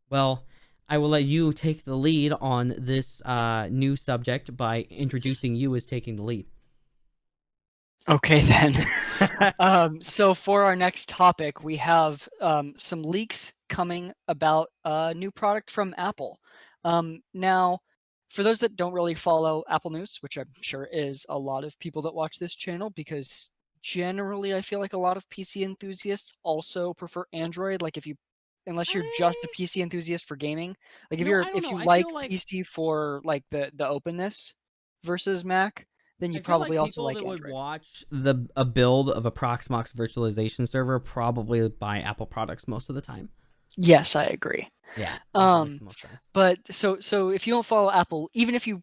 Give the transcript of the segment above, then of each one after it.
Well, I will let you take the lead on this new subject by introducing you as taking the lead. Okay, then. So for our next topic, we have some leaks coming about a new product from Apple. Now, for those that don't really follow Apple News, which I'm sure is a lot of people that watch this channel, because generally I feel like a lot of PC enthusiasts also prefer Android. Like unless you're just a I PC enthusiast for gaming, like no, I don't if know. you I like feel like PC for like the openness versus Mac, then you I feel probably like also people like that would Android. watch a build of a Proxmox virtualization server probably buy Apple products most of the time. Yes, I agree. Yeah, that makes Um, the most sense. but so if you don't follow Apple, even if you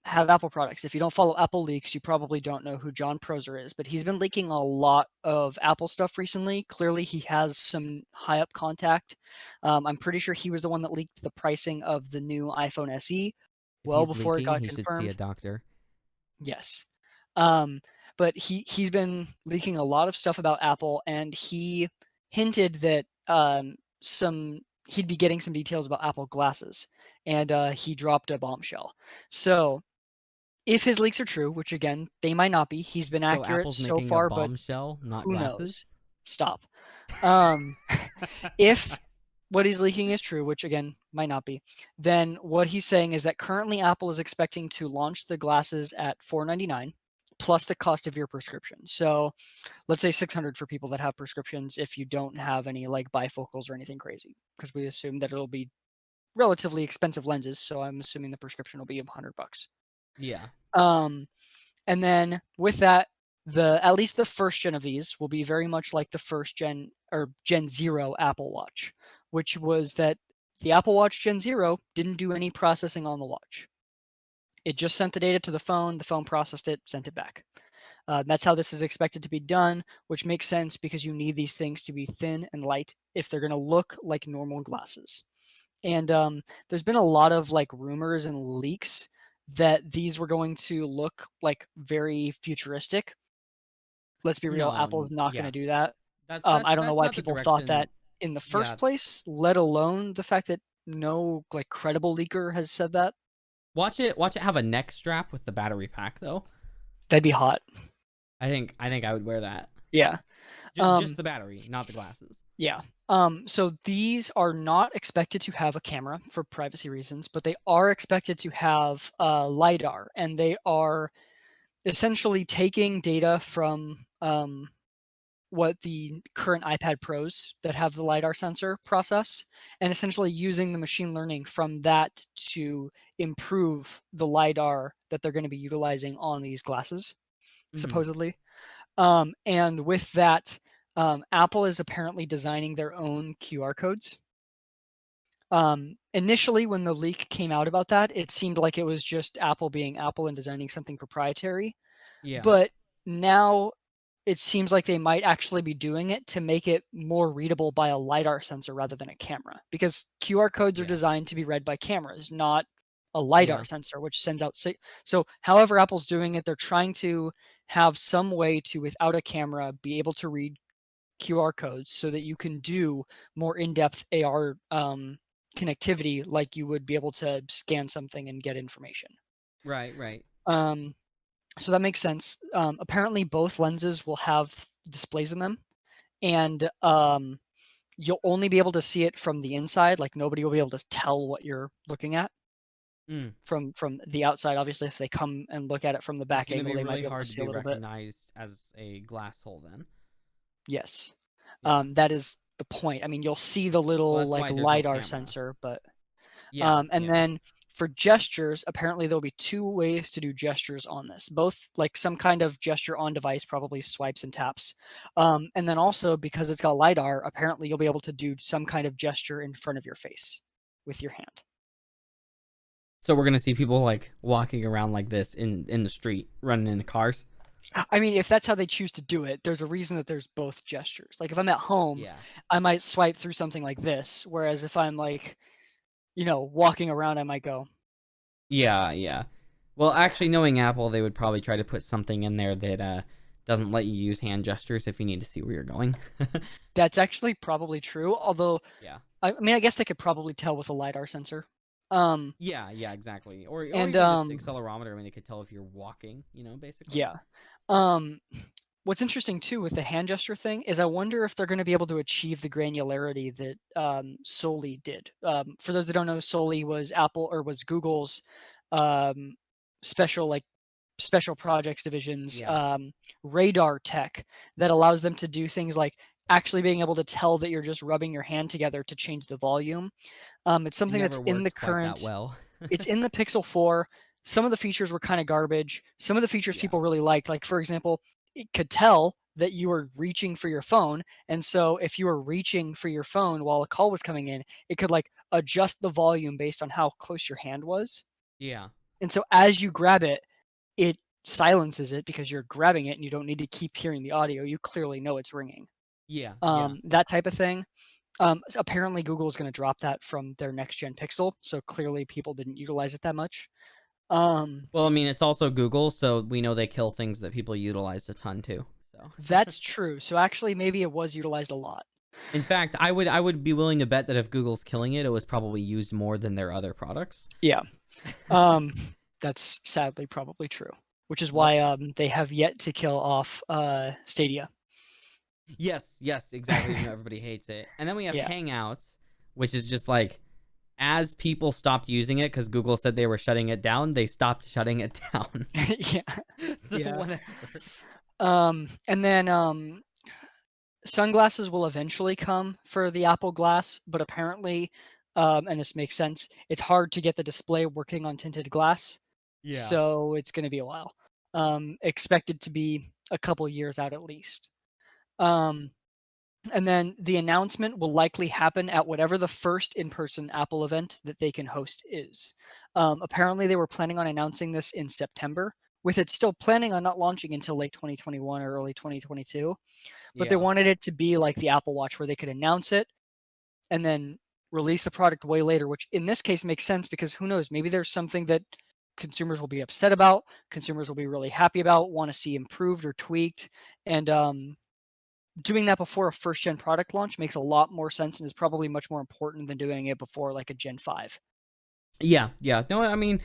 have Apple products, if you don't follow Apple leaks, you probably don't know who John Prosser is. But he's been leaking a lot of Apple stuff recently. Clearly, he has some high up contact. I'm pretty sure he was the one that leaked the pricing of the new iPhone SE If well he's before it leaking, got he should see a confirmed. doctor. Yes. Um, but he's been leaking a lot of stuff about Apple, and he hinted that some he'd be getting some details about Apple glasses, and he dropped a bombshell. So if his leaks are true, which again they might not be, he's been So accurate Apple's so making a far, but bombshell, not who glasses. knows? Stop. Um, if what he's leaking is true, which again might not be, then what he's saying is that currently Apple is expecting to launch the glasses at $499 plus the cost of your prescription. So let's say 600 for people that have prescriptions if you don't have any like bifocals or anything crazy, because we assume that it'll be relatively expensive lenses. So I'm assuming the prescription will be $100. Yeah. Um, and then with that, the at least the first gen of these will be very much like the first gen or Gen 0 Apple Watch, which was that the Apple Watch Gen 0 didn't do any processing on the watch. It just sent the data to the phone processed it, sent it back. That's how this is expected to be done, which makes sense because you need these things to be thin and light if they're going to look like normal glasses. And there's been a lot of like rumors and leaks that these were going to look like very futuristic. Let's be real, No, Apple is not going yeah. to do that. That's that's I don't know that's why not the people thought that direction. in the Yeah. first place, let alone the fact that no like credible leaker has said that. Watch it have a neck strap with the battery pack though. That'd be hot. I think I would wear that. Yeah. Just Um, the battery, not the glasses. Yeah. So these are not expected to have a camera for privacy reasons, but they are expected to have LiDAR, and they are essentially taking data from what the current iPad Pros that have the LiDAR sensor process, and essentially using the machine learning from that to improve the LiDAR that they're going to be utilizing on these glasses, Mm-hmm. supposedly. And with that, Apple is apparently designing their own QR codes. Initially, when the leak came out about that, it seemed like it was just Apple being Apple and designing something proprietary. Yeah. But now it seems like they might actually be doing it to make it more readable by a LiDAR sensor rather than a camera. Because QR codes are Yeah. designed to be read by cameras, not a LiDAR Yeah. sensor, which sends out. So, however, Apple's doing it, they're trying to have some way to, without a camera, be able to read QR codes so that you can do more in-depth AR connectivity, like you would be able to scan something and get information. Right. Right. Um, so that makes sense. Apparently, both lenses will have displays in them, and you'll only be able to see it from the inside. Like nobody will be able to tell what you're looking at Mm. from the outside. Obviously, if they come and look at it from the It's back gonna angle, be they might really be able to hard to see a be little bit. recognized as a glass hole then. Yes, Yeah. that is the point. I mean, you'll see the Well, little that's like why there's no lidar camera. sensor, but Yeah. and Yeah. then for gestures, apparently there'll be two ways to do gestures on this. Both like some kind of gesture on device, probably swipes and taps. And then also because it's got LiDAR, apparently you'll be able to do some kind of gesture in front of your face with your hand. So we're gonna see people like walking around like this in the street, running into cars. I mean, if that's how they choose to do it, there's a reason that there's both gestures. Like if I'm at home, Yeah. I might swipe through something like this, whereas if I'm like, walking around, I might go. Yeah. Yeah. Well, actually, knowing Apple, they would probably try to put something in there that doesn't let you use hand gestures if you need to see where you're going. That's actually probably true. Although, Yeah. I mean, I guess they could probably tell with a LiDAR sensor. Um, Yeah, yeah, exactly. Or and even just accelerometer. I mean, they could tell if you're walking, basically. yeah. Um, what's interesting too with the hand gesture thing is I wonder if they're going to be able to achieve the granularity that Soli did. For those that don't know, Soli was Google's um, special like special projects division's Yeah. radar tech that allows them to do things like actually being able to tell that you're just rubbing your hand together to change the volume. It's It something that's never in the worked quite that current. well. It's in the Pixel 4. Some of the features were kind of garbage. Some of the features Yeah. people really liked, like for example, it could tell that you were reaching for your phone, and so if you were reaching for your phone while a call was coming in, it could like adjust the volume based on how close your hand was. Yeah. And so as you grab it, it silences it because you're grabbing it and you don't need to keep hearing the audio. You clearly know it's ringing. Yeah. Yeah. That type of thing. Apparently, Google is going to drop that from their next gen Pixel, so clearly people didn't utilize it that much. Um, Well, I mean, it's also Google, so we know they kill things that people utilized a ton too. So, that's true. So actually, maybe it was utilized a lot. in fact, I would be willing to bet that if Google's killing it, it was probably used more than their other products. Yeah. Um, that's sadly probably true, which is Yep. why they have yet to kill off Stadia. Yes, yes, exactly. Even though everybody hates it. And then we have Yeah. Hangouts, which is just like, as people stopped using it because Google said they were shutting it down, they stopped shutting it down. Yeah. So Yeah. whatever. And then sunglasses will eventually come for the Apple Glass, but apparently, and this makes sense, it's hard to get the display working on tinted glass, Yeah. so it's going to be a while. Expected to be a couple years out at least. Um, and then the announcement will likely happen at whatever the first in-person Apple event that they can host is. Apparently, they were planning on announcing this in September, with it still planning on not launching until late 2021 or early 2022. But they Yeah. wanted it to be like the Apple Watch, where they could announce it and then release the product way later, which in this case makes sense because who knows, maybe there's something that consumers will be upset about, consumers will be really happy about, want to see improved or tweaked. And doing that before a first gen product launch makes a lot more sense and is probably much more important than doing it before like a Gen 5. Yeah. Yeah. No, I mean,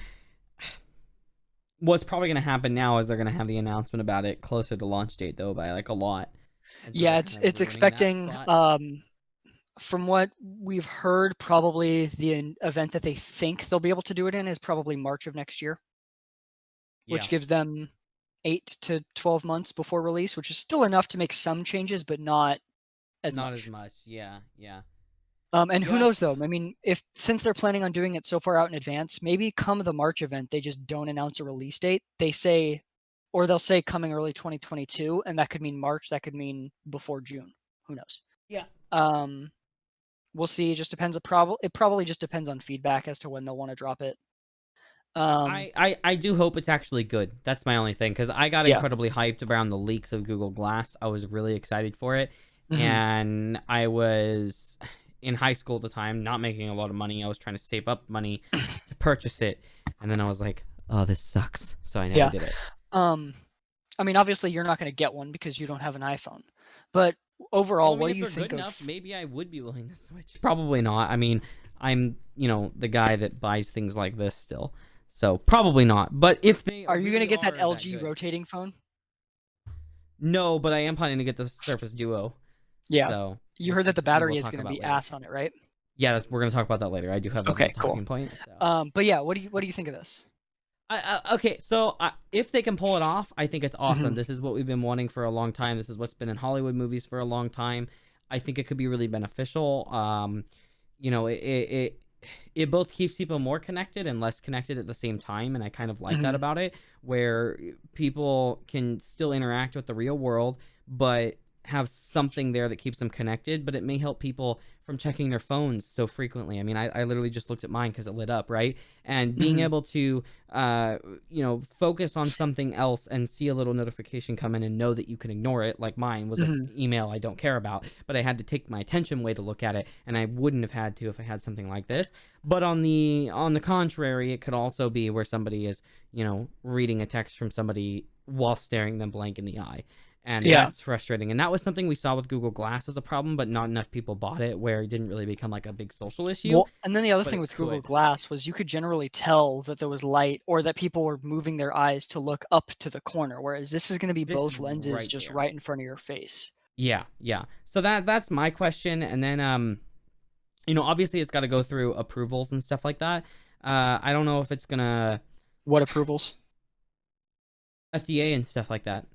what's probably going to happen now is they're going to have the announcement about it closer to launch date, though, by like a lot. And so Yeah, they're it's kind of it's ruining that expecting spot. from what we've heard, probably the event that they think they'll be able to do it in is probably March of next year, Yeah. which gives them 8 to 12 months before release, which is still enough to make some changes, but not as Not as much. much. Yeah. Yeah. And who Yeah. knows though? I mean, if since they're planning on doing it so far out in advance, maybe come the March event, they just don't announce a release date. They say, or they'll say coming early 2022, and that could mean March. That could mean before June. Who knows? Yeah. Um, we'll see. It just depends. It probably just depends on feedback as to when they'll want to drop it. I do hope it's actually good. That's my only thing, because I got Yeah. incredibly hyped around the leaks of Google Glass. I was really excited for it, Mhm. and I was in high school at the time, not making a lot of money. I was trying to save up money to purchase it, and then I was like, "Oh, this sucks," so I never Yeah. did it. Um, I mean, obviously, you're not going to get one because you don't have an iPhone. But Well, overall, I mean, what do if you they're good think of? enough, maybe I would be willing to switch. Probably not. I mean, I'm the guy that buys things like this still, so probably not. But if they Are you going to really get that are that LG good, rotating phone? no. But I am planning to get the Surface Duo. Yeah. So, You heard that the we will battery is talk going to about be later. ass on it, right? Yeah, we're gonna talk about that later. I do have that as Okay, a cool. talking point. So, But yeah, what do you think of this? okay, so if they can pull it off, I think it's awesome. Mhm. This is what we've been wanting for a long time. This is what's been in Hollywood movies for a long time. I think it could be really beneficial. It both keeps people more connected and less connected at the same time, and I kind of like that Mhm. about it, where people can still interact with the real world, but have something there that keeps them connected. But it may help people from checking their phones so frequently. I mean, I literally just looked at mine because it lit up, right? And being Mhm. able to focus on something else and see a little notification come in and know that you can ignore it, like mine was an Mhm. email I don't care about, but I had to take my attention away to look at it, and I wouldn't have had to if I had something like this. But on the contrary, it could also be where somebody is reading a text from somebody while staring them blank in the eye, And Yeah. that's frustrating. And that was something we saw with Google Glass as a problem, but not enough people bought it, where it didn't really become like a big social issue, Well, and then the other but thing it with Google could. Glass was you could generally tell that there was light or that people were moving their eyes to look up to the corner, whereas this is going to be This is both lenses right just there. right in front of your face. Yeah, yeah. So that's my question. And then obviously it's got to go through approvals and stuff like that. I don't know if it's gonna What approvals? FDA and stuff like that.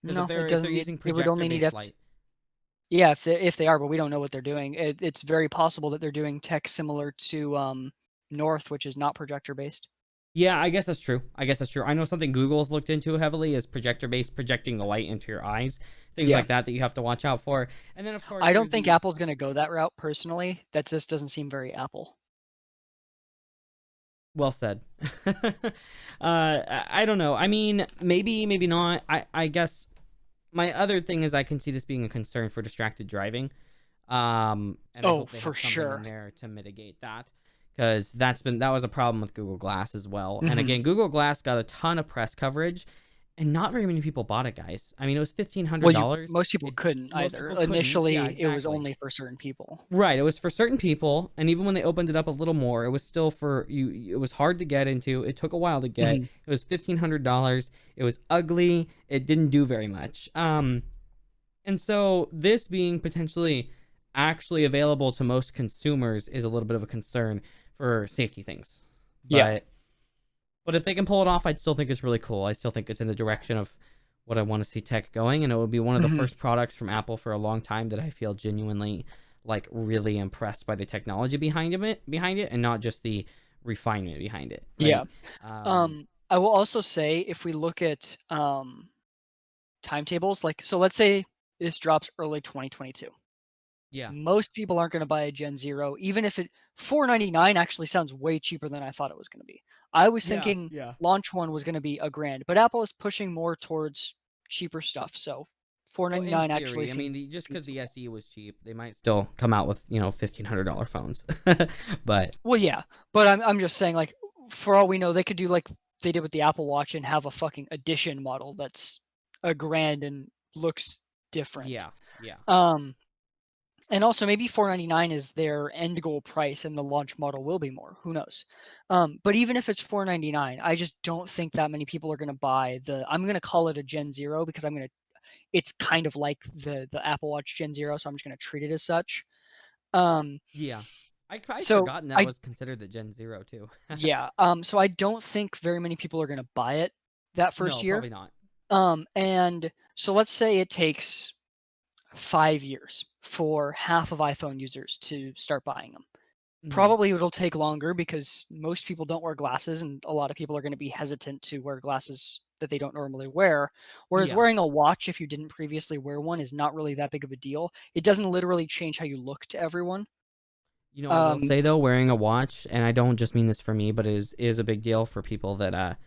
Because if No, it they're doesn't need. using It would projector only need based F. light. Yeah, if they are, but we don't know what they're doing. It's very possible that they're doing tech similar to North, which is not projector based. Yeah, I guess that's true. I know something Google's looked into heavily is projector based, projecting the light into your eyes, things Yeah, like that you have to watch out for. And then of course I don't there's think the Apple's going to go that route personally. That just doesn't seem very Apple. well said. I don't know. I mean, maybe not. I guess my other thing is I can see this being a concern for distracted driving. And I Oh, hope they for have something in sure. there to mitigate that, because that was a problem with Google Glass as well. And Hmm. again, Google Glass got a ton of press coverage, and not very many people bought it, guys. I mean, it was fifteen hundred Well, dollars. most people It couldn't Most either. people couldn't. Yeah, Initially, it was exactly. only for certain people. Right, it was for certain people, and even when they opened it up a little more, it was still for you. It was hard to get into. It took a while to get. Hmm. It was $1,500. It was ugly. It didn't do very much. And so this being potentially actually available to most consumers is a little bit of a concern for safety things. Yeah. But if they can pull it off, I'd still think it's really cool. I still think it's in the direction of what I want to see tech going, and it would be one of the Hmm. first products from Apple for a long time that I feel genuinely like really impressed by the technology behind it, and not just the refinement behind it, Yeah. right? Um, I will also say if we look at timetables, like so, let's say this drops early 2022. yeah, Most people aren't going to buy a Gen Zero, even if it 499 actually sounds way cheaper than I thought it was going to be. I was yeah, thinking yeah. launch one was going to be a grand, but Apple is pushing more towards cheaper stuff. So Well, in 499 actually theory, I seems mean, just because the reasonable. SE was cheap, they might still come out with $1,500 phones. But Well, yeah, but I'm just saying, like, for all we know, they could do like they did with the Apple Watch and have a fucking edition model that's a grand and looks different. yeah, yeah. Um, and also maybe 499 is their end goal price, and the launch model will be more. Who knows? But even if it's 499, I just don't think that many people are going to buy the. I'm going to call it a Gen Zero because I'm going to. It's kind of like the Apple Watch Gen Zero, so I'm just going to treat it as such. Um, Yeah. I'd so forgotten that I was considered the Gen Zero too. Yeah. So I don't think very many people are going to buy it that first No, year. probably not. And so let's say it takes 5 years for half of iPhone users to start buying them. Mhm. Probably it'll take longer because most people don't wear glasses, and a lot of people are going to be hesitant to wear glasses that they don't normally wear. Whereas Yeah. wearing a watch, if you didn't previously wear one, is not really that big of a deal. It doesn't literally change how you look to everyone. I will Um, say though, wearing a watch, and I don't just mean this for me, but is a big deal for people that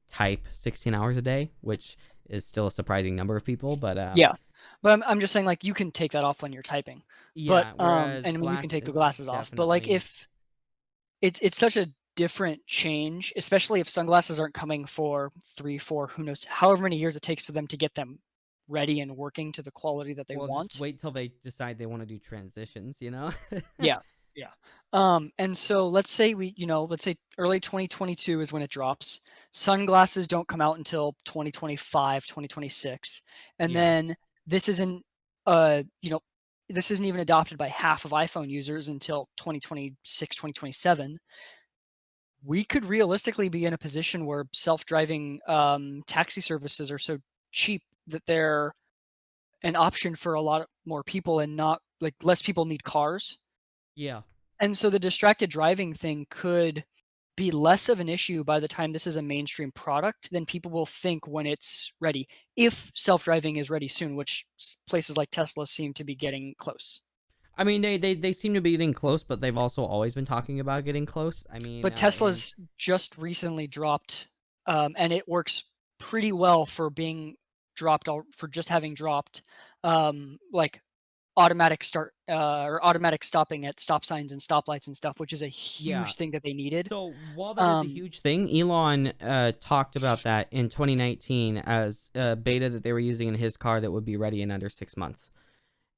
type 16 hours a day, which is still a surprising number of people, but Yeah, but I'm just saying, like, you can take that off when you're typing. But, yeah, whereas and I mean, you can take the glasses glasses off, but, like, definitely. if it's such a different change, especially if sunglasses aren't coming for 3, 4, who knows, however many years it takes for them to get them ready and working to the quality that they Well, just want. wait till they decide they want to do transitions. Yeah, yeah. And so let's say early 2022 is when it drops. Sunglasses don't come out until 2025, 2026. And Yeah. then this isn't uh, you know, this isn't even adopted by half of iPhone users until 2026, 2027. We could realistically be in a position where self-driving taxi services are so cheap that they're an option for a lot more people and not like less people need cars. Yeah. And so the distracted driving thing could be less of an issue by the time this is a mainstream product than people will think when it's ready. If self-driving is ready soon, which places like Tesla seem to be getting close. I mean, they seem to be getting close, but they've also always been talking about getting close. I mean, But in Tesla's just recently dropped, and it works pretty well for being dropped for just having dropped like automatic start or automatic stopping at stop signs and stoplights and stuff, which is a Yeah. huge thing that they needed. So while that is a Um, huge thing, Elon talked about that in 2019 as a beta that they were using in his car that would be ready in under 6 months,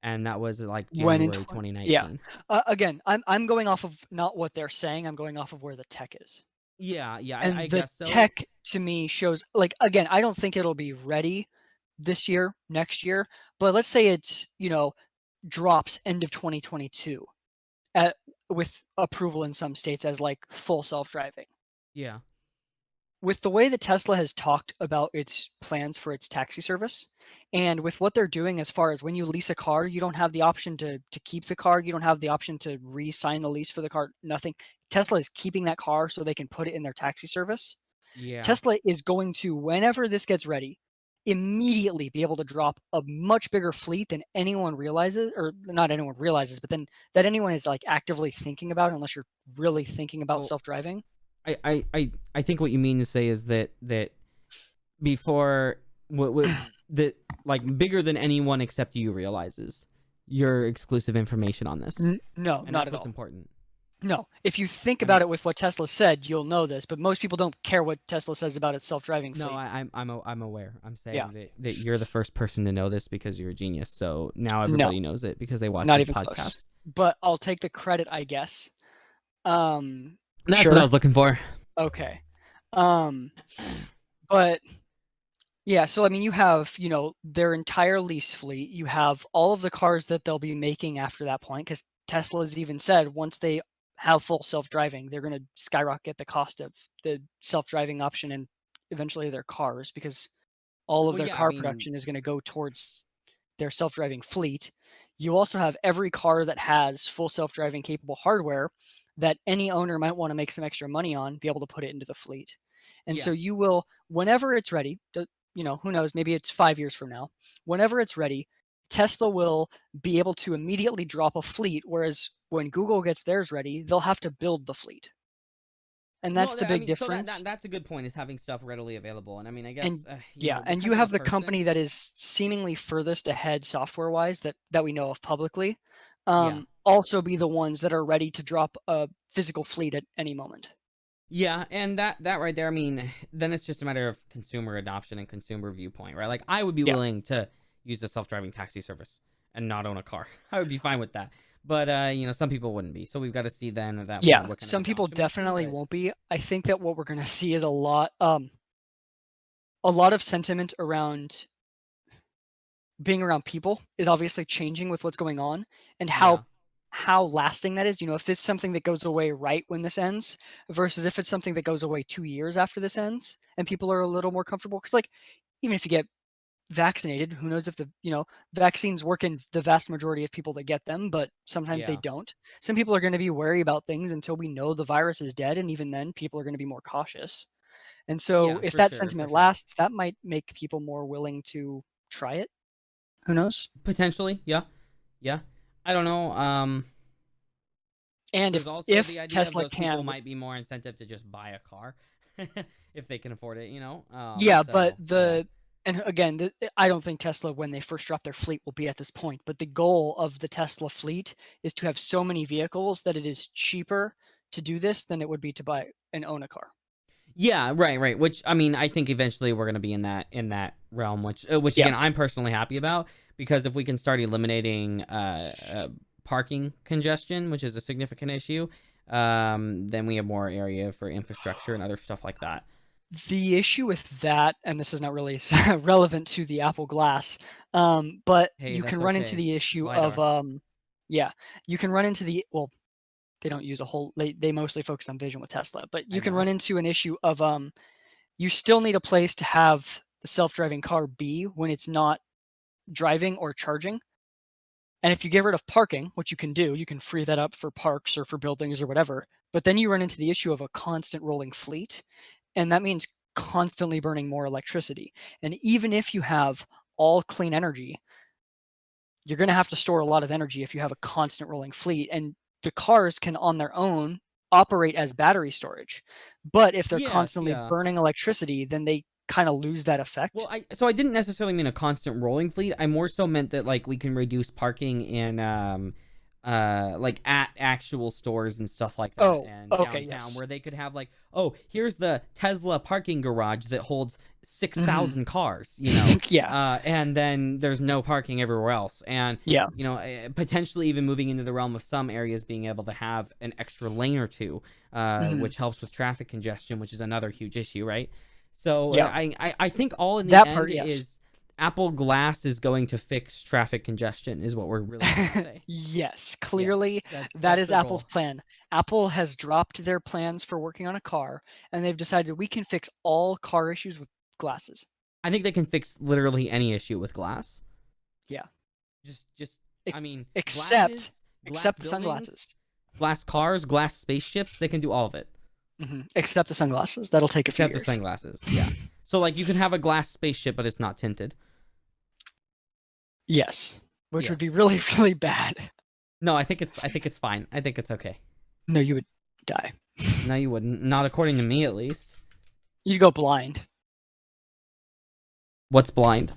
and that was like when in January yeah, 2019. again, I'm going off of not what they're saying. I'm going off of where the tech is. Yeah, yeah, I And the guess so. tech to me shows like again, I don't think it'll be ready this year, next year, but let's say it's, drops end of 2022 at with approval in some states as like full self-driving. Yeah, With the way that Tesla has talked about its plans for its taxi service, and with what they're doing as far as when you lease a car, you don't have the option to keep the car, you don't have the option to re-sign the lease for the car, nothing. Tesla is keeping that car so they can put it in their taxi service. yeah. Tesla is going to, whenever this gets ready, immediately be able to drop a much bigger fleet than anyone realizes, or not anyone realizes, but then that anyone is like actively thinking about, unless you're really thinking about Well, self-driving. I think what you mean to say is that before what that like bigger than anyone except you realizes your exclusive information on this, No, and not that's at what's all. important. No, if you think I about mean, it with what Tesla said, you'll know this, but most people don't care what Tesla says about its self-driving no, fleet. I'm aware. I'm Yeah, saying that you're the first person to know this because you're a genius. So now no, everybody knows it because they watch not this even close. podcast. But I'll take the credit, I guess. That's what I Sure. was looking for. Okay. Um, but yeah, so I mean, you have, their entire lease fleet. You have all of the cars that they'll be making after that point, because Tesla's even said once they have full self-driving, they're going to skyrocket the cost of the self-driving option and eventually their cars, because all of Well, their yeah, I car mean, production is going to go towards their self-driving fleet. You also have every car that has full self-driving capable hardware that any owner might want to make some extra money on, be able to put it into the fleet. And so yeah, you will, whenever it's ready, who knows, maybe it's 5 years from now, whenever it's ready, Tesla will be able to immediately drop a fleet, whereas when Google gets theirs ready, they'll have to build the fleet. And no, that's the I big mean, so difference. that's a good point is having stuff readily available, and I mean, I guess And yeah, and you depending on the have the person. company that is seemingly furthest ahead software-wise that we know of publicly, Yeah, also be the ones that are ready to drop a physical fleet at any moment. yeah, and that right there, I mean, then it's just a matter of consumer adoption and consumer viewpoint, right? Like, I would be Yeah. willing to use the self-driving taxi service and not own a car. I would be fine with that. But some people wouldn't be. So we've got to see then at that point Yeah, what kind of some people adoption we see. definitely But won't be. I think that what we're gonna see is a lot of sentiment around being around people is obviously changing with what's going on, and how yeah, how lasting that is. If it's something that goes away right when this ends versus if it's something that goes away 2 years after this ends and people are a little more comfortable. Because like even if you get vaccinated, who knows if the vaccines work in the vast majority of people that get them, but sometimes they yeah, don't. Some people are going to be wary about things until we know the virus is dead, and even then people are going to be more cautious. And so yeah, if for that sure, for sentiment sure. lasts, that might make people more willing to try it. Who knows? Potentially, yeah, yeah. I don't know. And There's if also the if idea of Tesla those people can, might be more incentive to just buy a car if they can afford it. yeah, but So yeah, and again, I don't think Tesla, when they first drop their fleet, will be at this point. But the goal of the Tesla fleet is to have so many vehicles that it is cheaper to do this than it would be to buy and own a car. yeah, right, right. Which I mean, I think eventually we're gonna be in that realm, which Yeah. again I'm personally happy about because if we can start eliminating parking congestion, which is a significant issue, then we have more area for infrastructure and other stuff like that. The issue with that, and this is not really relevant to the Apple Glass, but Hey, you can that's run into okay. the It's issue of, lidar. yeah, you can run into well, they don't use a whole, they mostly focus on vision with Tesla, but I you can run know. into an issue of, you still need a place to have the self-driving car be when it's not driving or charging. And if you get rid of parking, which you can do, you can free that up for parks or for buildings or whatever. But then you run into the issue of a constant rolling fleet. And that means constantly burning more electricity. And even if you have all clean energy, you're going to have to store a lot of energy if you have a constant rolling fleet. And the cars can, on their own, operate as battery storage. But if they're Yes, constantly yeah. burning electricity, then they kind of lose that effect. Well, I didn't necessarily mean a constant rolling fleet. I more so meant that like we can reduce parking in like at actual stores and stuff like that, Oh, and okay, downtown yes. where they could have like, oh, here's the Tesla parking garage that holds Mhm. 6,000 cars, you know. Yeah. And then there's no parking everywhere else, and Yeah. you know, potentially even moving into the realm of some areas being able to have an extra lane or two, Mhm. which helps with traffic congestion, which is another huge issue, right? So Yeah. I think all in the That end part, yes. is Apple Glass is going to fix traffic congestion, is what we're really trying to say. Yes, Yes, clearly that that's is their Apple's goal. plan. Apple has dropped their plans for working on a car, and they've decided we can fix all car issues with glasses. I think they can fix literally any issue with glass. Yeah. Just E- I mean, except glasses, glass except the buildings, sunglasses. glass cars, glass spaceships, they can do all of it. Except the sunglasses. That'll take a few Except the years. sunglasses. Yeah. So like you can have a glass spaceship but it's not tinted. Yes, which Yeah. would be really, really bad. No, I think it's fine. I think it's okay. No, you would die. No, you wouldn't. Not according to me at least. You'd go blind. What's blind?